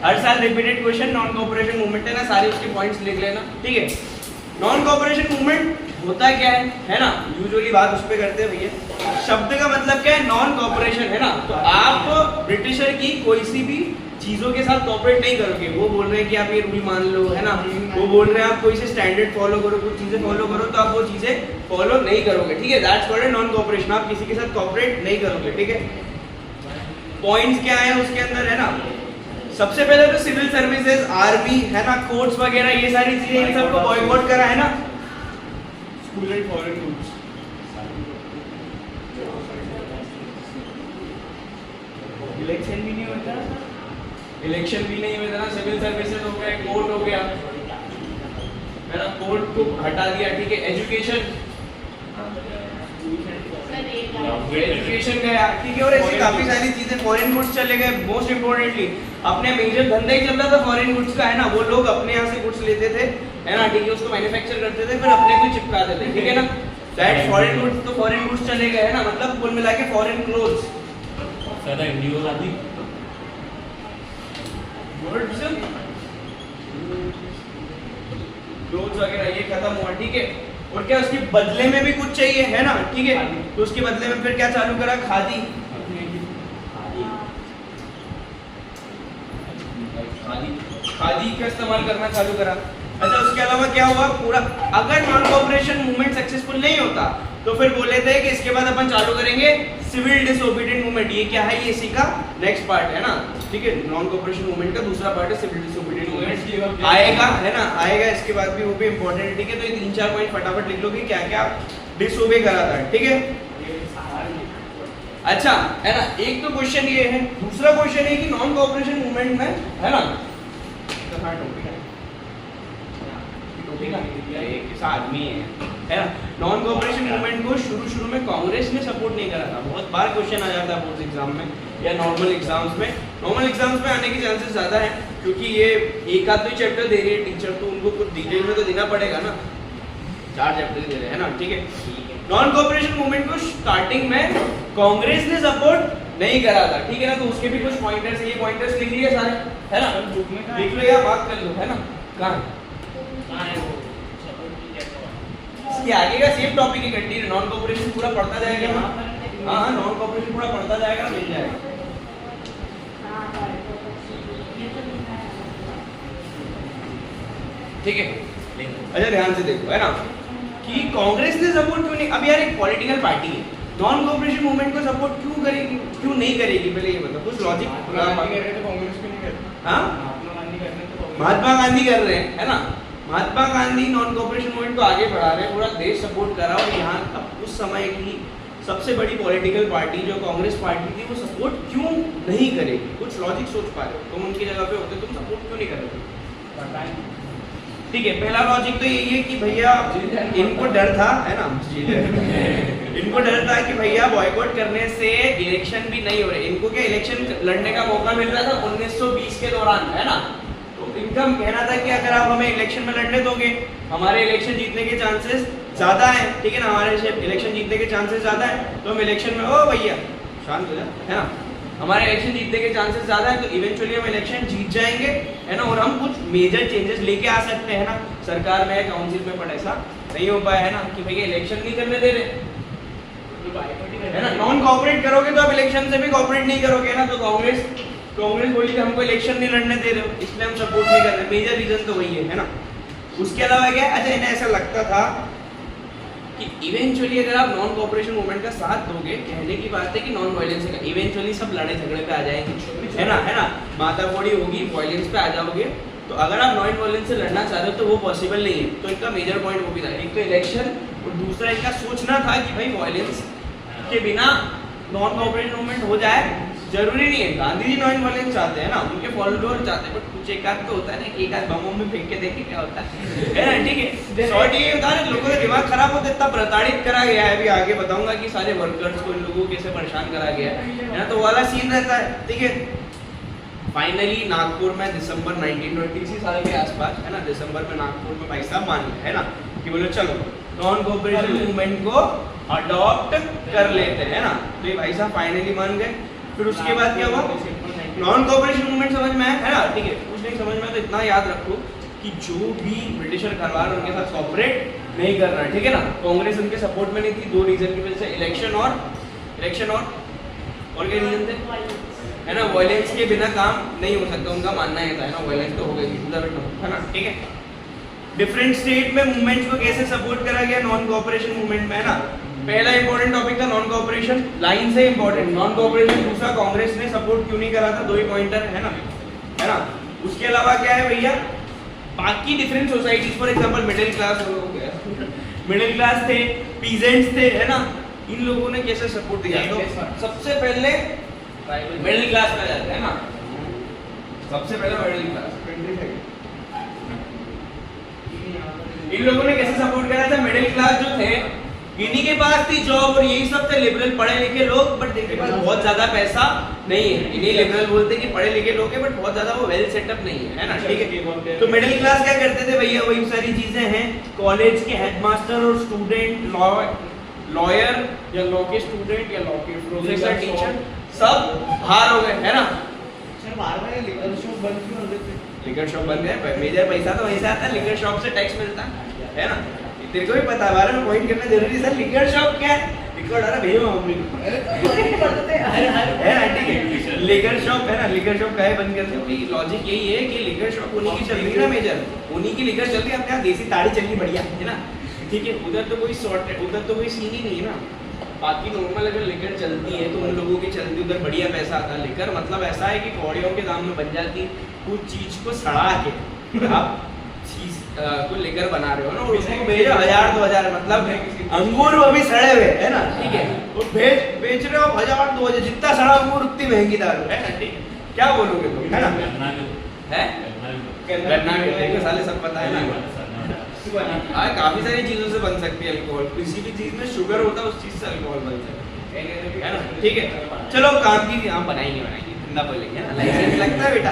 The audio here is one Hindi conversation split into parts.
हर साल repeated question non cooperation movement है ना, सारे उसके पॉइंट्स लिख लेना, ठीक है। नॉन कोऑपरेशन मूवमेंट होता क्या है ना, यूजुअली बात उस पे करते हैं भैया। शब्द का मतलब क्या है, नॉन कोऑपरेशन है ना, तो आप ब्रिटिशर की कोई सी भी चीजों के साथ कोऑपरेट नहीं करोगे। वो बोल रहे हैं कि आप ये रूल मान लो, है ना, वो बोल रहे हैं आप कोई से स्टैंडर्ड फॉलो करो, कुछ चीजें फॉलो करो, तो आप वो चीजें फॉलो नहीं करोगे, ठीक है। दैट्स कॉल्ड नॉन कोऑपरेशन, आप किसी के साथ कोऑपरेट नहीं करोगे, ठीक है। पॉइंट्स क्या है उसके अंदर, है ना, सबसे पहले तो सिविल सर्विसेज, आर्मी, है ना, कोर्ट्स वगैरह, ये सारी चीजें, इन सबको बॉयकॉट करा है ना। School and foreign rules, election भी नहीं होता, इलेक्शन भी नहीं होता ना, सिविल सर्विसेज हो गया, कोर्ट हो गया, है ना, कोर्ट को हटा दिया, ठीक है। एजुकेशन, एजुकेशन गया, ठीक है। और ऐसी काफी सारी चीजें, फॉरेन गुड्स चले गए। मोस्ट इंपोर्टेंटली अपने मेजर धंधा ही चल रहा था फॉरेन गुड्स का, है ना, वो लोग अपने यहाँ से गुड्स लेते थे, है ना, ठीक है, उसको मैन्युफैक्चर करते थे, फिर अपने को चिपकाते थे, ठीक है ना। दैट फॉरेन गुड्स, तो फॉरेन गुड्स चले गए, है ना, मतलब कुल मिला के फॉरेन क्लोथ्स, ज्यादा इंडियो आदि गुड्स, क्लोथ्स वगैरह ये खत्म हुआ, ठीक है। और क्या उसके बदले में भी कुछ चाहिए, है ना, ठीक है, तो उसके बदले में फिर क्या चालू करा, खादी, खादी का इस्तेमाल करना चालू करा। अच्छा, उसके अलावा क्या हुआ, पूरा अगर नॉन कोऑपरेशन मूवमेंट सक्सेसफुल नहीं होता तो फिर बोले थे कि इसके बाद अपन चालू करेंगे सिविल डिसोबीडिएंट मूवमेंट। ये क्या है, ये इसी का नेक्स्ट पार्ट है ना, ठीक है। नॉन कोऑपरेशन मूवमेंट का दूसरा पार्ट है सिविल डिसोबीडिएंट मूवमेंट, आएगा, है ना, आएगा इसके बाद भी, वो भी इंपॉर्टेंट है, ठीक है। तो ये 3-4 पॉइंट फटाफट लिख लो कि क्या क्या डिसोबे करा था, ठीक है। अच्छा, है ना, एक तो क्वेश्चन ये है। दूसरा क्वेश्चन है कि नॉन कोऑपरेशन मूवमेंट में, है ना, किस आदमी है ना, नॉन कोऑपरेशन मूवमेंट को शुरू में कांग्रेस ने सपोर्ट नहीं करा था। बहुत बार क्वेश्चन आ जाता है बोर्ड एग्जाम में या नॉर्मल एग्जाम्स में। नॉर्मल एग्जाम्स में आने के चांसेस ज्यादा है, क्योंकि ये एक आध तो चैप्टर दे रही है टीचर, तो उनको कुछ डिटेल में तो देना पड़ेगा ना, 4 चैप्टर दे रहे हैं ना, ठीक है। नॉन कोऑपरेशन मूवमेंट को स्टार्टिंग में कांग्रेस ने सपोर्ट नहीं करा था, ठीक है ना। तो उसके भी कुछ पॉइंटर्स, ये पॉइंटर्स लिख लिए सारे, है ना, लिख लो या बात कर लो, है ना। कहाँ है वो, इसके आगे का सेम टॉपिक ही कंटिन्यू, नॉन कोऑपरेशन पूरा पढ़ता जाएगा ना। हाँ, नॉन कोऑपरेशन पूरा पढ़ता जाएगा, मिल जाएगा, ठीक है। अच्छा, ध्यान से देखो, है ना, कि कांग्रेस ने सपोर्ट क्यों नहीं। अब यार एक पॉलिटिकल पार्टी है, नॉन कोऑपरेशन मूवमेंट को सपोर्ट क्यों करेगी, क्यों नहीं करेगी, पहले ये बताओ, कुछ लॉजिक। हाँ, महात्मा गांधी कर रहे हैं, है ना, Mahatma Gandhi non cooperation movement को आगे बढ़ा रहे हैं, पूरा देश सपोर्ट कर रहा है। और यहाँ अब उस समय की सबसे बड़ी पॉलिटिकल पार्टी जो कांग्रेस पार्टी थी, वो सपोर्ट क्यों नहीं करेगी। कुछ लॉजिक सोच पा रहे हो, तुम उनकी जगह पे होते तुम सपोर्ट क्यों नहीं करोगे, ठीक है। पहला लॉजिक तो यही है कि भैया इनको डर था, है ना, इनको डर था कि भैया बॉयकॉट करने से इलेक्शन भी नहीं हो रहे। इनको क्या इलेक्शन लड़ने का मौका मिल रहा था 1920 के दौरान, है ना, तो इनका कहना था कि अगर आप हमें इलेक्शन में लड़ने दोगे, हमारे इलेक्शन जीतने के चांसेस ज्यादा है, ठीक है ना, हमारे इलेक्शन जीतने के चांसेस ज्यादा है, तो हम इलेक्शन में, ओ भैया शांत हो जा, है ना, हमारे इलेक्शन जीतने के चांसेस ज्यादा है, तो इवेंचुअली हम इलेक्शन जीत जाएंगे, है ना, और हम कुछ मेजर चेंजेस लेके आ सकते हैं ना सरकार में, काउंसिल में। बट ऐसा नहीं हो पाया, है ना, कि भैया इलेक्शन नहीं करने दे रहे, है ना। नॉन कोऑपरेट करोगे तो आप इलेक्शन से भी कोऑपरेट नहीं करोगे ना, तो कांग्रेस बोली कि हमको इलेक्शन नहीं लड़ने दे रहे हो, इसलिए हम सपोर्ट नहीं कर रहे। मेजर रीजन तो वही है ना। उसके अलावा क्या, अच्छा, इन्हें ऐसा लगता था कि इवेंचुअली अगर आप नॉन कोऑपरेशन मूवमेंट का साथ दोगे, कहने की बात है कि नॉन वायलेंस का, इवेंचुअली सब लड़ाई झगड़े पे आ जाएंगे, है ना, माताफोड़ी होगी, वायलेंस पे आ जाओगे। तो अगर आप नॉन वायलेंस से लड़ना चाह रहे हो तो वो पॉसिबल नहीं है। तो इनका मेजर पॉइंट वो भी था, एक तो इलेक्शन, और दूसरा इनका सोचना था कि भाई वायलेंस के बिना नॉन कोऑपरेशन मूवमेंट हो जाए, जरूरी नहीं है। गांधी जी नॉन वायलेंस चाहते हैं ना, उनके फॉलोअर चाहते हैं, बट कुछ एक आध तो होता है ना, एक आध बमों में फेंक के देखे क्या होता है ना, ठीक है। शॉर्ट ये होता है, लोगों का दिमाग खराब होता है, इतना प्रताड़ित करा गया है, अभी आगे बताऊंगा कि सारे वर्कर्स को, इन लोगों को कैसे परेशान करा गया है ना, तो वाला सीन रहता है, ठीक है। फाइनली नागपुर में दिसंबर 1920 साल के आसपास, है ना, दिसंबर में नागपुर में भाई साहब मान गए, है ना, कि बोलो चलो नॉन कोऑपरेशन मूवमेंट को अडॉप्ट कर लेते हैं ना। तो ये भाई साहब फाइनली मान गए। फिर उसके बाद क्या हुआ, नॉन कोऑपरेशन मूवमेंट समझ में आया, है ना, ठीक है, कुछ नहीं समझ में तो इतना याद रखो कि जो भी ब्रिटिशर करवा रहे उनके साथ कॉपरेट नहीं करना, ठीक है ना। कांग्रेस उनके सपोर्ट में नहीं थी, दो रीजन की वजह से, इलेक्शन और क्या रीजन थे, है ना। वायलेंस के बिना काम नहीं हो सकता, उनका मानना है ना, वायलेंस तो हो गई, है ना, ठीक है। डिफरेंट स्टेट में मूवमेंट्स को कैसे सपोर्ट करा गया नॉन कोऑपरेशन मूवमेंट में, है ना। पहला इंपॉर्टेंट टॉपिक था नॉन कोऑपरेशन, लाइन से इंपॉर्टेंट नॉन कोऑपरेशन। दूसरा, कांग्रेस ने सपोर्ट क्यों नहीं करा था, दो ही पॉइंटर, है ना। उसके अलावा क्या है भैया, बाकी different societies, for example middle class हो गया, मिडिल क्लास थे, पीजेंट्स थे, है ना, इन लोगों ने कैसे सपोर्ट दिया। तो सबसे पहले मिडिल क्लास में जाते हैं ना, सबसे पहले मिडिल क्लास, इन लोगों ने कैसे सपोर्ट करा था। मिडिल क्लास जो थे, इन्हीं के पास थी जॉब और यही सब थे लिबरल पढ़े लिखे लोग, बट इनके पास बहुत ज्यादा पैसा नहीं है। इन्हीं लिबरल बोलते कि पढ़े लिखे लोग हैं, बट बहुत ज्यादा वो वेल सेटअप नहीं है ना, ठीक है। तो मिडिल क्लास क्या करते थे भैया, वही सारी चीजें हैं, कॉलेज के हेडमास्टर और स्टूडेंट, लॉयर या लॉ के स्टूडेंट या लॉ के प्रोफेसर, टीचर, सब बाहर हो गए, है ना। लिकर शॉप बंद है, मेजर पैसा तो वहीं से आता है, लिकर शॉप से टैक्स मिलता है ना। तेरे को भी पता है, बारे में पॉइंट करना जरूरी है। सर लिकर शॉप क्या है, लिकर डाला भैया मम्मी को, है ना, ठीक है। लिकर शॉप है ना, लिकर शॉप काहे बंद करते हैं, लॉजिक यही है कि लिकर शॉप उन्हीं की चल रही है ना, मेजर उन्हीं की लिकर चल रही है, अपने यहाँ देसी ताड़ी चल रही बढ़िया, है ना, ठीक है। उधर तो कोई शॉर्ट, उधर तो कोई सीन ही नहीं है ना। बाकी नॉर्मल अगर लिकर चलती है तो उन लोगों की चलती, उधर बढ़िया पैसा आता है। लिकर मतलब ऐसा है कि कौड़ियों के दाम में बन जाती, कुछ चीज को सड़ा के आप चीज को लेकर बना रहे हो ना, और उसको भेजो 1000-2000, मतलब अंगूर वो भी सड़े हुए, है ना, ठीक है, वो बेच रहे हो 1000-2000, जितना सड़ा अंगूर उतनी महंगी दारू, है ना, ठीक है। क्या बोलोगे तुम, है ना, है गन्ना के साले सब पता है ना। काफी सारी चीजों से बन सकती है अल्कोहल, किसी भी चीज में शुगर होता है उस चीज से अल्कोहल बन सकता है ना, ठीक है। चलो काम की हम बनाएंगे धंधा बोलेंगे ना, लाइसेंस लगता है बेटा।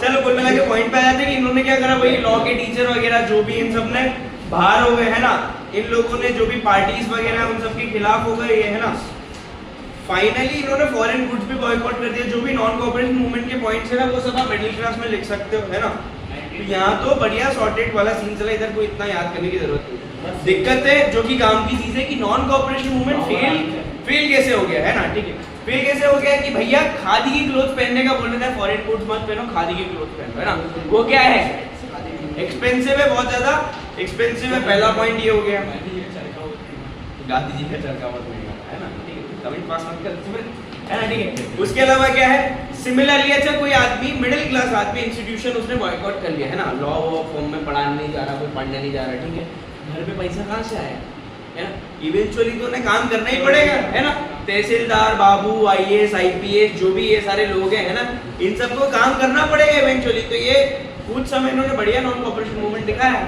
चलो कुल मिला के पॉइंट पे आ जाते हैं कि इन्होंने क्या करा, वही लॉ के टीचर वगैरह जो भी, इन सब ने बाहर हो गए, है ना। इन लोगों ने जो भी पार्टीज वगैरह उन सब के खिलाफ हो गए, है ना। फाइनली इन्होंने फॉरेन गुड्स भी बॉयकॉट कर दिया। जो भी नॉन कोऑपरेशन मूवमेंट के पॉइंट्स है ना, वो सब आप मिडिल क्लास में लिख सकते हो, है ना। तो यहाँ तो बढ़िया सॉर्टेड वाला सीन चला, इधर कोई इतना याद करने की जरूरत नहीं। दिक्कत है जो कि काम की चीज है कि नॉन कोऑपरेशन मूवमेंट फेल कैसे हो गया, है ना, ठीक है। फेल कैसे हो गया कि भैया खादी की क्लोथ पहनने का बोल रहे थे, फॉरेन गुड्स मत पहनो, खादी की क्लोथ पहनो, है ना। वो क्या है, एक्सपेंसिव है, बहुत ज्यादा एक्सपेंसिव है, पहला पॉइंट ये हो गया। गांधी जी का चरखा बहुत महंगा है ना, ठीक है, कमेंट पास मत कर, है ना, ठीक है। उसके अलावा क्या है, सिमिलरली अच्छा कोई आदमी, मिडिल क्लास आदमी, इंस्टीट्यूशन उसने बॉयकॉट कर लिया, है ना, लॉ फॉर्म में पढ़ाने नहीं जा रहा, कोई पढ़ने नहीं जा रहा, ठीक है। घर पे पैसा कहाँ से आया, है ना, इवेंचुअली तो उन्हें काम करना ही पड़ेगा, है ना। तहसीलदार बाबू, IAS IPS जो भी ये सारे लोग हैं, है ना, इन सबको काम करना पड़ेगा इवेंचुअली। तो ये कुछ समय इन्होंने बढ़िया नॉन कोऑपरेशन मूवमेंट दिखाया,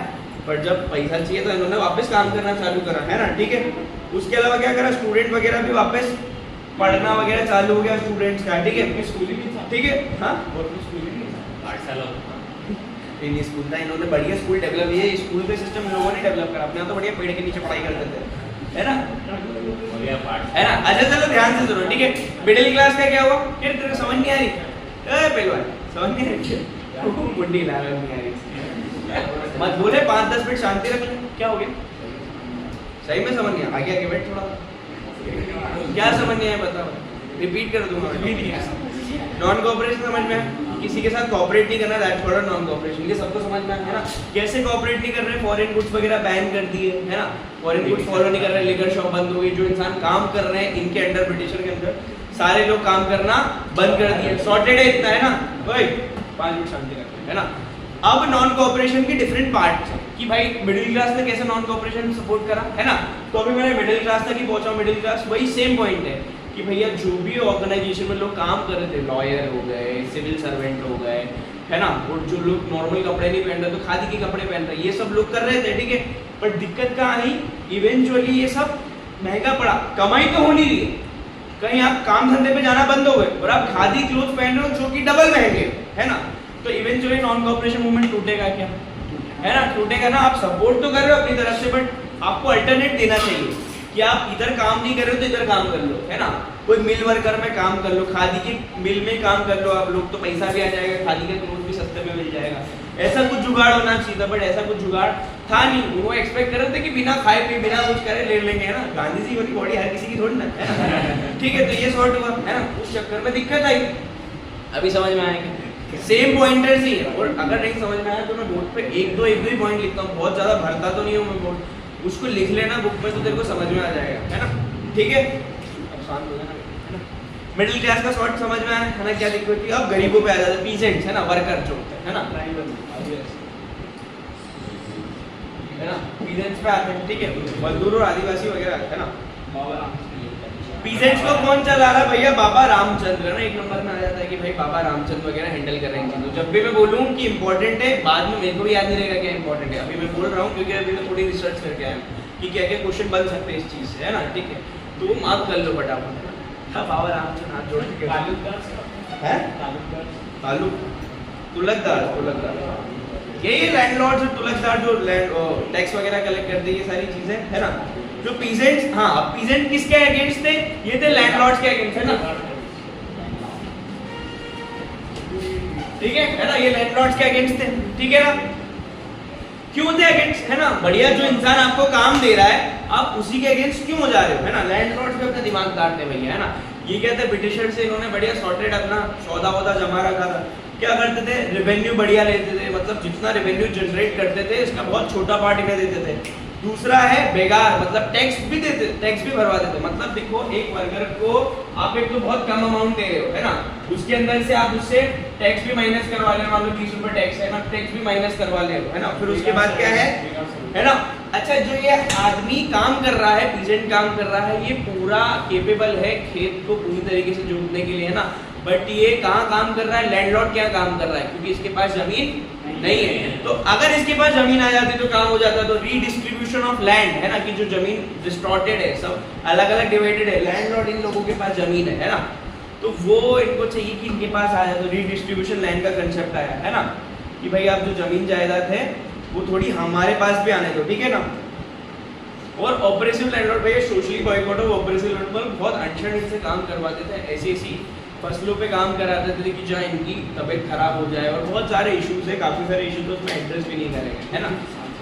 पर जब पैसा चाहिए तो इन्होंने वापस काम करना चालू करा, है ना, ठीक है। उसके अलावा क्या करा, स्टूडेंट वगैरह भी वापस पढ़ना वगैरह चालू हो गया स्टूडेंट्स का, ठीक है, ठीक है, हाँ नहीं स्कूल था, इन्होंने बढ़िया स्कूल डेवलप, ये स्कूल का सिस्टम लोगों ने डेवलप करा, अपने यहाँ तो बढ़िया पेड़ के नीचे पढ़ाई करते थे, है ना, है ना। अच्छा चलो ध्यान से सुनो, ठीक है। मिडिल क्लास का क्या हुआ, क्या तेरे को समझ नहीं आ रही, पहलवान समझ नहीं आ रही, मुंडी ला नहीं आ रही, मत बोले, 5-10 मिनट शांति रख ले, क्या हो गया, सही में समझ नहीं आया, आगे बैठ थोड़ा, क्या समझ नहीं आया बताओ, रिपीट कर दूंगा। नॉन कोऑपरेशन समझ में, किसी के साथ कोऑपरेट नहीं करना, दैट्स व्हाट नॉन कोऑपरेशन, ये सबको समझ में है ना। कैसे कोऑपरेट नहीं कर रहे, फॉरेन गुड्स वगैरह बैन कर दिए, है ना, फॉरेन गुड्स फॉलो नहीं कर रहे, लिकर शॉप बंद हो गई, जो इंसान काम कर रहे हैं इनके अंडर, ब्रिटिशर के अंदर सारे लोग काम करना बंद कर दिए। सॉर्टेड है इतना, है ना, भाई 5 मिनट शांति रखते, है ना। अब नॉन कोऑपरेशन की डिफरेंट पार्ट्स हैं कि भाई मिडिल क्लास ने कैसे नॉन कोऑपरेशन सपोर्ट करा, है ना। तो अभी मैंने मिडिल क्लास तक ही पहुंचा, मिडिल क्लास वही सेम पॉइंट है कि भैया जो भी ऑर्गेनाइजेशन में लोग काम कर रहे थे, लॉयर हो गए, सिविल सर्वेंट हो गए, है ना, और जो लोग नॉर्मल कपड़े नहीं पहन रहे तो खादी के कपड़े पहन रहे, ये सब लोग कर रहे थे, ठीक है। पर दिक्कत कहाँ आई, इवेंचुअली ये सब महंगा पड़ा, कमाई तो हो नहीं रही, कहीं आप काम धंधे पे जाना बंद हो गए और आप खादी क्लोथ पहन रहे हो जो कि डबल महंगे, है ना। तो इवेंचुअली नॉन कोऑपरेशन मूवमेंट टूटेगा क्या, है ना, टूटेगा ना। आप सपोर्ट तो कर रहे हो अपनी तरफ से, बट आपको अल्टरनेट देना चाहिए कि आप इधर काम नहीं कर रहे हो तो इधर काम कर लो, है ना। कोई मिल वर्कर में काम कर लो, खादी की मिल में काम कर लो आप लोग, तो पैसा भी आ जाएगा, खादी का क्लोथ भी सस्ते में मिल जाएगा। ऐसा कुछ जुगाड़ होना चाहिए था, बट ऐसा कुछ जुगाड़ था नहीं। वो एक्सपेक्ट कर रहे थे कि बिना खाए पिए बिना कुछ करे ले लेंगे, है ना। गांधी जी वाली बॉडी हर किसी की थोड़ी ना, है ना। ठीक है, तो ये सॉर्ट हुआ, है ना। उस चक्कर में दिक्कत आई। अभी समझ में आएगा, सेम पॉइंटर्स ही है। और अगर नहीं समझ में आया तो मैं बोर्ड पे एक दो ही पॉइंट लिखता हूँ, बहुत ज्यादा भरता तो नहीं हूँ मैं बोर्ड, उसको लिख लेना बुक में तो तेरे को समझ में आ जाएगा, है ना। ठीक है, अब शांत हो जाना, है ना। मिडिल क्लास का शॉर्ट समझ में आया, है ना, क्या दिक्कत थी। अब गरीबों पे आ जाते हैं, पीसेंट्स, है ना, वर्कर जो होते हैं, है ना, है ना, पीसेंट्स पे आते हैं। ठीक है, मजदूर और आदिवासी वगैरह, है ना। पीसेंट्स को कौन चला रहा है भैया? बाबा रामचंद्र, ना, एक नंबर में आ जाता है कि भाई बाबा रामचंद्र वगैरह हैंडल कर रहे हैं। तो जब भी मैं बोलूँ कि इंपॉर्टेंट है, बाद में मेरे को भी याद नहीं रहेगा क्या इंपॉर्टेंट है। अभी मैं बोल रहा हूँ क्योंकि अभी मैं थोड़ी रिसर्च करके आया हूँ कि क्या क्या क्वेश्चन बन सकते हैं इस चीज से, है ना। ठीक है, तो मार्क कर लो फटाफट। बाबा रामचंद्र हाथ जोड़ के है, तुलकदार, यही लैंडलॉर्ड्स और तुलकदार जो टैक्स वगैरह कलेक्ट करते हैं, ये सारी चीजें, है ना। जो पीजेंट्स, हाँ, पीजेंट किसके अगेंस्ट थे? ये थे लैंडलॉर्ड्स के अगेंस्ट, है ना। ठीक है ना, ये लैंडलॉर्ड्स के अगेंस्ट थे। ठीक है ना, क्यों थे अगेंस्ट, है ना। बढ़िया, जो इंसान आपको काम दे रहा है आप उसी के अगेंस्ट क्यों हो जा रहे हो, है ना। लैंडलॉर्ड्स पे अपना दिमाग काटते भैया, है ना। ये क्या थे, ब्रिटिशर से इन्होंने बढ़िया सॉर्टेड अपना सौदा वौदा जमा रखा था। क्या करते थे, रेवेन्यू बढ़िया लेते थे, मतलब जितना रेवेन्यू जनरेट करते थे इसका बहुत छोटा पार्ट इन्हें देते थे। दूसरा है बेगार, मतलब टैक्स भी देते, टैक्स भी भरवा देते। मतलब देखो, एक वर्कर को आप एक तो बहुत कम अमाउंट दे रहे हो, है ना, उसके अंदर से आप उससे टैक्स भी माइनस करवा ले, मान लो 20 रुपए टैक्स है ना, टैक्स भी माइनस करवा ले, है ना। फिर उसके बाद क्या है ना। अच्छा, जो ये आदमी काम कर रहा है, पीजेंट काम कर रहा है, ये पूरा केपेबल है खेत को पूरी तरीके से जोतने के लिए, है ना। बट ये कहाँ काम कर रहा है, लैंडलॉर्ड क्या काम कर रहा है, क्योंकि इसके पास जमीन नहीं है। तो अगर इसके पास जमीन आ जाती तो काम हो जाता। तो रीडिस्ट्रीब्यूशन ऑफ लैंड, है ना, कि जो जमीन डिस्टॉर्टेड है, सब अलग अलग डिवाइडेड है, लैंडलॉर्ड इन लोगों के पास जमीन है ना। तो वो इनको चाहिए कि इनके पास आ जाए, तो रीडिस्ट्रीब्यूशन लैंड का कंसेप्ट आया, है ना, कि भाई आप जो जमीन जायदाद है वो थोड़ी हमारे पास भी आने दो, ठीक है ना। और ऑपरेसिव लैंडलॉर्ड भैया, socially boycott of oppressive landlord, बहुत अनशन से काम करवाते थे, ऐसी फसलों पे काम कराते थे कि जहाँ इनकी तबीयत खराब हो जाए, और बहुत सारे इश्यूज है, काफी सारे इश्यूज, उसमें एड्रेस भी नहीं करेंगे, है ना।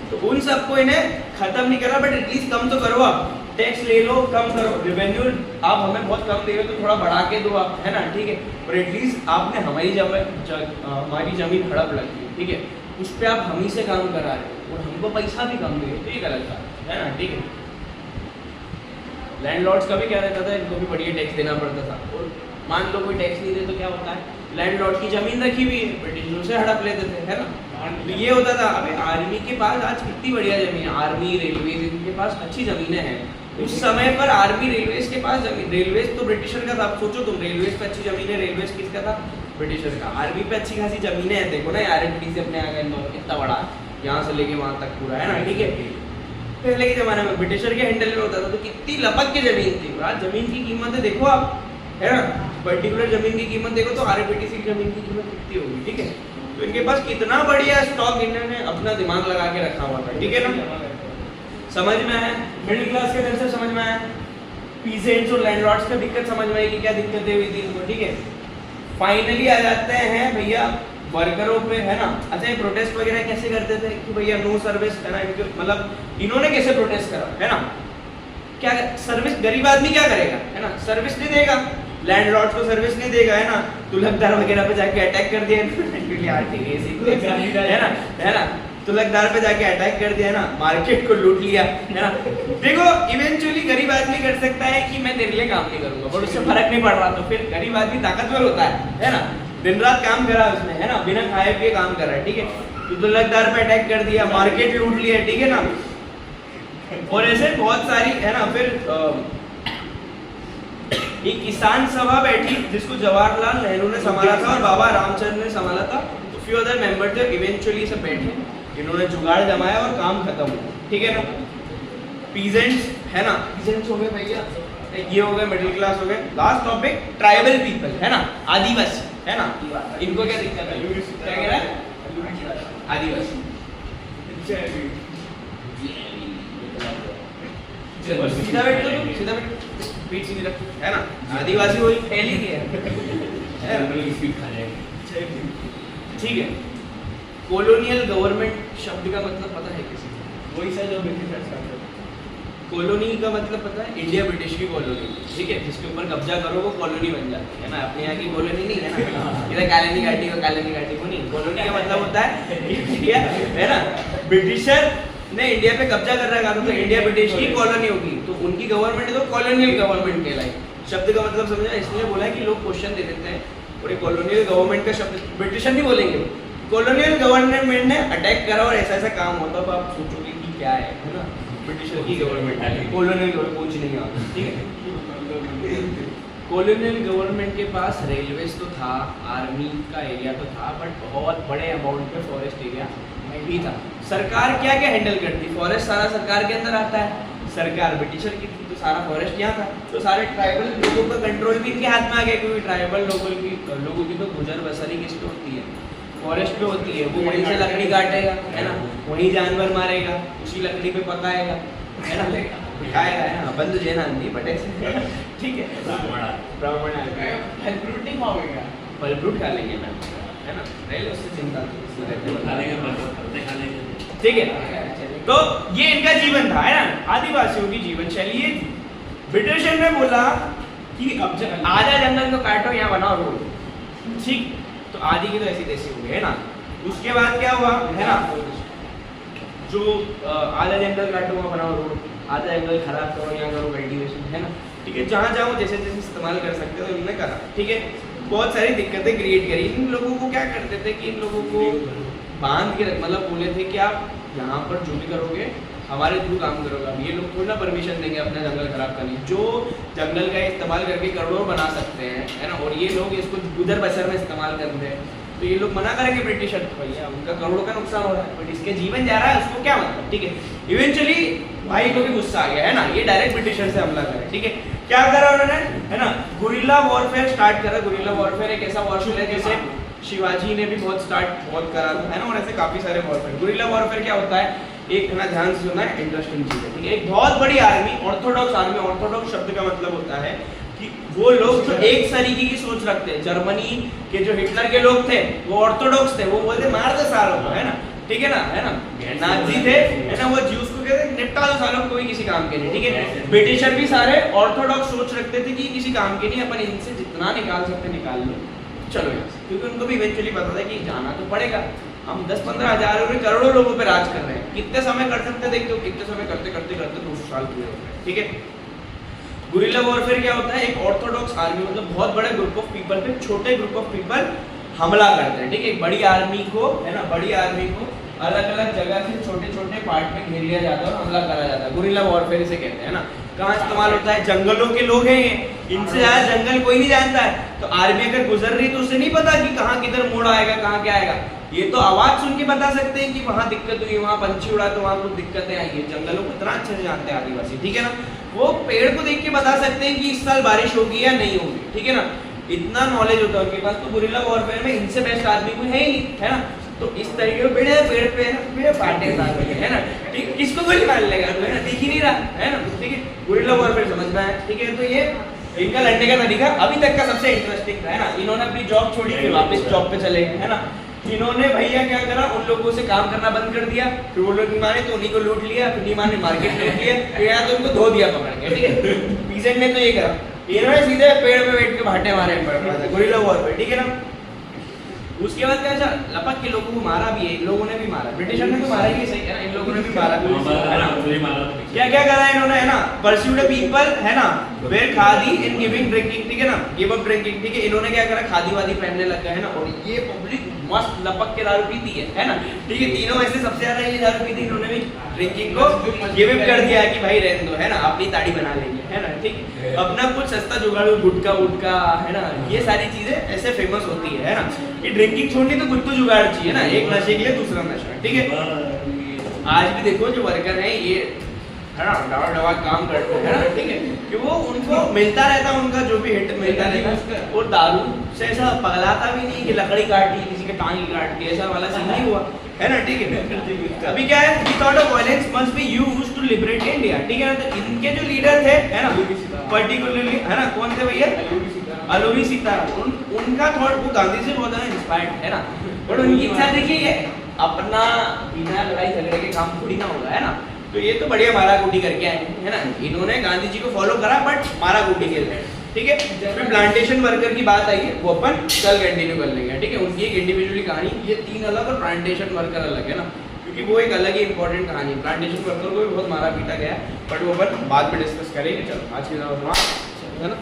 तो उन सबको इन्हें खत्म नहीं करा, बट एटलीस्ट कम तो करो। आप टैक्स ले लो, कम करो, रेवेन्यू आप हमें बहुत कम दे रहे हो तो थोड़ा बढ़ा के दो आप, है ना। ठीक है, और एटलीस्ट आपने हमारी जमीन हड़प लगी, ठीक है, उस पर आप हम ही से काम करा रहे हो और हमको पैसा भी कम दे रहे हो, तो ये गलत बात है ना। ठीक है, लैंडलॉर्ड्स का भी क्या रहता था, इनको भी बढ़िया टैक्स देना पड़ता था। और मान लो कोई टैक्स नहीं दे तो क्या होता है, लैंडलॉर्ड की जमीन रखी हुई है, ब्रिटिशरों से हड़प लेते थे, है ना। तो ये होता था। अबे आर्मी के पास आज कितनी बढ़िया जमीन है, आर्मी रेलवे इनके पास अच्छी जमीनें हैं। उस समय पर आर्मी रेलवेज के पास जमीन, रेलवेज तो ब्रिटिशर का था। आप सोचो तुम, रेलवेज पे अच्छी जमीनें, रेलवेज किसका था, ब्रिटिशर का। आर्मी पे अच्छी खासी जमीनें हैं, देखो ना, RMT से अपने आ गए इंदौर कितना बड़ा है, यहाँ से लेके वहाँ तक पूरा, है ना। ठीक है, पहले के जमाने में ब्रिटिशर के हैंडल में होता था, तो कितनी लपक की जमीन थी। आज जमीन की कीमत है देखो आप, है ना, पर्टिकुलर जमीन की कीमत देखो तो RMTC की जमीन की कीमत कितनी होगी। ठीक है, तो इनके पास कितना बढ़िया स्टॉक इन्होंने अपना दिमाग लगा के रखा हुआ था। ठीक है ना, समझ में आया, मिडिल क्लास के कंसेप्ट समझ में आया, पीसेंट्स और लैंडलॉर्ड्स का दिक्कत समझ में आई कि क्या दिक्कतें हुई थी इनको। ठीक है, फाइनली आ जाते हैं भैया वर्करों पे, है ना। अच्छा, ये प्रोटेस्ट वगैरह कैसे करते थे कि भैया नो सर्विस, है ना, मतलब इन्होंने कैसे प्रोटेस्ट करा, है ना। क्या सर्विस, गरीब आदमी क्या करेगा, है ना, सर्विस नहीं देगा, लैंडलॉर्ड को सर्विस नहीं देगा, है ना। तुलकदार वगैरह पे जाके अटैक कर दिया, है ना, तुलकदार पे जाके अटैक कर दिया, है ना, मार्केट को लूट लिया, है ना। देखो, इवेंचुअली गरीब आदमी कर सकता है कि मैं तेरे लिए काम नहीं करूंगा, पर उससे फर्क नहीं पड़ रहा, तो फिर गरीब आदमी ताकतवर होता है ना। दिन रात काम करा उसने, है ना, बिना खाए पिए काम कर रहा है। ठीक है, तो तुलकदार पे अटैक कर दिया, मार्केट लूट लिया, ठीक है ना। और ऐसे बहुत सारी, है ना। फिर एक किसान सभा बैठी जिसको जवाहरलाल नेहरू ने संभाला था और बाबा रामचंद्र ने संभाला था। तो फ्यू अदर मेंबर थे, इवेंचुअली सब बैठे, इन्होंने जुगाड़ जमाया और काम खत्म हुआ। ठीक है ना। पीजेंट्स, है ना, पीजेंट्स हो गए भैया, ये हो गए मिडिल क्लास हो गए। लास्ट टॉपिक ट्राइबल पीपल, है ना, आदिवासी, है ना। इनको क्या दिक्कत है, क्या कह रहा है, आदिवासी। चलो सीधा बैठ लो, सीधा बैठ, पीठ सीधी रख, है ना। आदिवासी वही फैल ही गया है ना? ठीक है। कॉलोनियल गवर्नमेंट शब्द का मतलब पता है किसी को? वही सर जो ब्रिटिश स्टार्ट करते कॉलोनी का मतलब पता है? इंडिया ब्रिटिश की कॉलोनी, ठीक है, जिसके ऊपर कब्जा करो वो कॉलोनी बन जाती है ना। अपने यहाँ की कॉलोनी नहीं है ना, इधर कॉलोनी घाटी को कॉलोनी घाटी को नहीं। कॉलोनी का मतलब होता है इंडिया, है ना। ब्रिटिशर ने इंडिया पे कब्जा कर रखा था तो इंडिया ब्रिटिश की कॉलोनी होगी, तो उनकी गवर्नमेंट तो कॉलोनियल गवर्नमेंट कहलाई। शब्द का मतलब समझा? इसलिए बोला है कि लोग क्वेश्चन दे देते हैं और ये कॉलोनियल गवर्नमेंट का शब्द ब्रिटिशर नहीं बोलेंगे, कॉलोनियल गवर्नमेंट ने अटैक करा और ऐसा ऐसा काम होता, तो आप सोचोगे कि क्या है ना। ब्रिटिशर की गवर्नमेंट है, कॉलोनियल गवर्नमेंट कुछ नहीं आता, ठीक है। कॉलोनियल गवर्नमेंट के पास रेलवेज तो था, आर्मी का एरिया तो था, बट बहुत बड़े अमाउंट पे फॉरेस्ट एरिया भी था। सरकार क्या क्या हैंडल करती? फॉरेस्ट सारा सरकार के अंदर आता है, सरकार ब्रिटिशर की थी तो सारा फॉरेस्ट यहाँ था, तो सारे ट्राइबल लोगों का कंट्रोल भी इनके हाथ में आ गया, क्योंकि ट्राइबल लोगों की तो गुजर बसरी किस पे होती है? फॉरेस्ट पे होती है। वो वहीं से लकड़ी काटेगा, है ना, वहीं जानवर मारेगा, उसी लकड़ी पे पकाएगा, है ना, खाएगा, है ना। बंद जेना नहीं बटे, ठीक है। ब्राह्मण फल फ्रूट नहीं खाओगे? फल फ्रूट खा लेंगे ना, है ना, रह लो, उससे चिंता नहीं, ठीक है। तो ये इनका जीवन था, है ना, आदिवासियों की जीवन शैली ये थी। ब्रिटिशर ने बोला कि अब आधा जंगल तो काटो, यहाँ बनाओ रोड, ठीक। तो आदि की तो ऐसी तैसी हो गई, है ना। उसके बाद क्या हुआ, है ना, जो आधा जंगल काटो वहाँ बनाओ रोड, आधा जंगल खराब करो, यहाँ करो कल्टीवेशन, है ना, ठीक है। जहाँ जहाँ जैसे जैसे इस्तेमाल कर सकते हो उन्होंने करा, ठीक है। बहुत सारी दिक्कतें क्रिएट करी। इन लोगों को क्या करते थे कि इन लोगों को बांध के मतलब बोले थे कि आप यहाँ पर जो भी करोगे हमारे थ्रू काम करोगे। अब ये लोग थोड़ा ना परमिशन देंगे अपना जंगल खराब करने, जो जंगल का इस्तेमाल करके करोड़ों बना सकते हैं, है ना, और ये लोग इसको गुजर बसर में इस्तेमाल करते हैं, तो ये लोग मना करेंगे ब्रिटिशर, तो भैया उनका करोड़ों का नुकसान हो रहा है, बट इसके जीवन जा रहा है, उसको क्या मतलब, ठीक है। इवेंचुअली भाई को भी गुस्सा आ गया, है ना, ये डायरेक्ट ब्रिटिशर से हमला करे, ठीक है। क्या करा उन्होंने, है ना, गुरिल्ला वॉरफेयर स्टार्ट करा। गुरिल्ला वॉरफेयर एक ऐसा वॉरफेयर है जैसे शिवाजी ने भी बहुत करा था, है ना, और ऐसे काफी सारे वॉरफेयर। गुरिल्ला वॉरफेयर क्या होता है, एक ना ध्यान से सुनना है, इंटरेस्टिंग चीज है, ठीक है। एक बहुत बड़ी आर्मी, ऑर्थोडॉक्स आर्मी, ऑर्थोडॉक्स शब्द का मतलब होता है कि वो लोग जो एक तरीके की सोच रखते हैं। जर्मनी के जो हिटलर के लोग थे वो ऑर्थोडॉक्स थे, वो बोलते मार दो सालों को, है ना, ठीक है ना, है ना। नाजी थे, है ना, वो ज्यूस को कहते निपटा दो सालों, कोई किसी काम के नहीं, ठीक है। ब्रिटिशर भी सारे ऑर्थोडॉक्स सोच रखते थे कि किसी काम के नहीं, अपन इनसे जितना निकाल सकते निकाल लो, चलो यहाँ से, क्योंकि उनको भी इवेंचुअली पता था कि जाना तो पड़ेगा। हम 10-15 हजार और करोड़ों लोगों पे राज कर रहे हैं, कितने समय कर सकते देखते हो, कितने समय करते करते करते 200 साल पूरे हो गए, ठीक है। गुरिल्ला वॉरफेयर क्या होता है, एक ऑर्थोडॉक्स आर्मी मतलब बहुत बड़े ग्रुप ऑफ पीपल पे छोटे ग्रुप ऑफ पीपल हमला करते हैं, ठीक है। बड़ी आर्मी को, है ना, बड़ी आर्मी को अलग अलग जगह से छोटे छोटे पार्ट में घेर लिया जाता है और हमला करा जाता है। गुरिल्ला वॉरफेयर इसे कहते हैं ना। कहाँ इस्तेमाल होता है, जंगलों के लोग हैं ये, इनसे ज्यादा जंगल कोई नहीं जानता है, तो आर्मी अगर गुजर रही तो उसे नहीं पता कि कहाँ किधर मोड़ आएगा, कहाँ क्या आएगा। ये तो आवाज सुन के बता सकते हैं कि वहाँ दिक्कत हुई, वहाँ पंछी उड़ा तो वहाँ कुछ दिक्कतें आई है। जंगलों को इतना अच्छे से जानते हैं आदिवासी, ठीक है ना। वो पेड़ को देख के बता सकते हैं कि इस साल बारिश होगी या नहीं होगी, ठीक है ना, इतना नॉलेज होता है उनके पास। तो गुरिल्ला वॉरफेयर में इनसे बेस्ट आदमी कोई है ही नहीं, है ना। तो इस तरीके पेड़ पे फाटे है ना, ठीक, किसको गोली मार लेगा, है ना, दिख ही नहीं रहा, है ना, ठीक है। गुरिल्ला वॉरफेयर समझना है, ठीक है। तो ये इनका लड़ने का तरीका अभी तक का सबसे इंटरेस्टिंग था, है ना। इन्होंने अपनी जॉब छोड़ी, फिर वापस जॉब पे चले गए, है ना। इन्होंने भैया क्या करा, उन लोगों से काम करना बंद कर दिया, फिर वो लोग नहीं माने तो उन्हीं को लूट लिया, फिर नहीं माने मार्केट लूट लिया, फिर यहाँ तो उनको धो दिया पकड़ के, ठीक है। पीजेंट ने तो ये करा, इन्होंने सीधे पेड़ पे बैठ के भाटे मारे गुरिल्ला वॉरफेयर, ठीक है ना। उसके बाद क्या, लपक के लोगों को मारा भी है, इन लोगों ने भी मारा, ब्रिटिशर ने तो मारा ही सही है ना, इन लोगों ने भी मारा, है ना। क्या क्या करा इन्होंने, है ना, परस्यूड पीपल, है ना, where khadi in giving drinking, ठीक है ना, गिव अप ड्रिंकिंग, ठीक है। इन्होंने क्या करा, खादी वादी पहनने लग गए, है ना, और ये पब्लिक मस्त लपक के दारू पीती है ना, ठीक है। तीनों में से सबसे ज्यादा ये दारू पीती, इन्होंने भी ड्रिंकिंग को गिव अप कर दिया कि भाई रहने दो, है ना, अपनी ताड़ी बना लेंगे, है ना, ठीक। अपना कुछ सस्ता जुगाड़, गुटका वुटका, है ना, ये सारी चीजें ऐसे फेमस होती है ना। ये ड्रिंकिंग छोड़नी तो कुछ तो जुगाड़ चाहिए ना, एक नशे के लिए दूसरा नशा, ठीक है। आज भी देखो जो वर्कर है ये, है ना, दवा काम करते हैं, है ना, ठीक है, कि वो उनको मिलता रहता है, उनका जो भी हिट मिलता रहता है, और दारू उससे ऐसा पगलाता भी नहीं कि लकड़ी काट दी, किसी के टांग ही काट दी, ऐसा वाला सीन नहीं हुआ, है ना? ठीक है। अभी क्या है, we thought of violence must be used to liberate India, ठीक है ना? तो इनके जो लीडर थे, है ना, पर्टिकुलरली, है ना, कौन थे भैया? अलोवी सीताराम। उनका थॉट वो गांधी से बहुत ज्यादा इंस्पायर्ड है ना, बट उनकी इच्छा देखिए ये अपना बिना लड़ाई झगड़े के काम थोड़ी ना होगा, है ना? तो ये तो बढ़िया मारा कूटी करके आए, है ना? इन्होंने गांधी जी को फॉलो करा बट मारा कूटी के लिए, ठीक है? फिर प्लांटेशन वर्कर की बात आई है, वो अपन कल कंटिन्यू कर लेंगे, ठीक है? उनकी एक इंडिविजुअली कहानी, ये 3 अलग और प्लांटेशन वर्कर अलग, है ना? क्योंकि वो एक अलग ही इंपॉर्टेंट कहानी है। प्लांटेशन वर्कर को भी बहुत मारा पीटा गया, बट वो अपन बाद में डिस्कस करेंगे। चलो आज की है ना।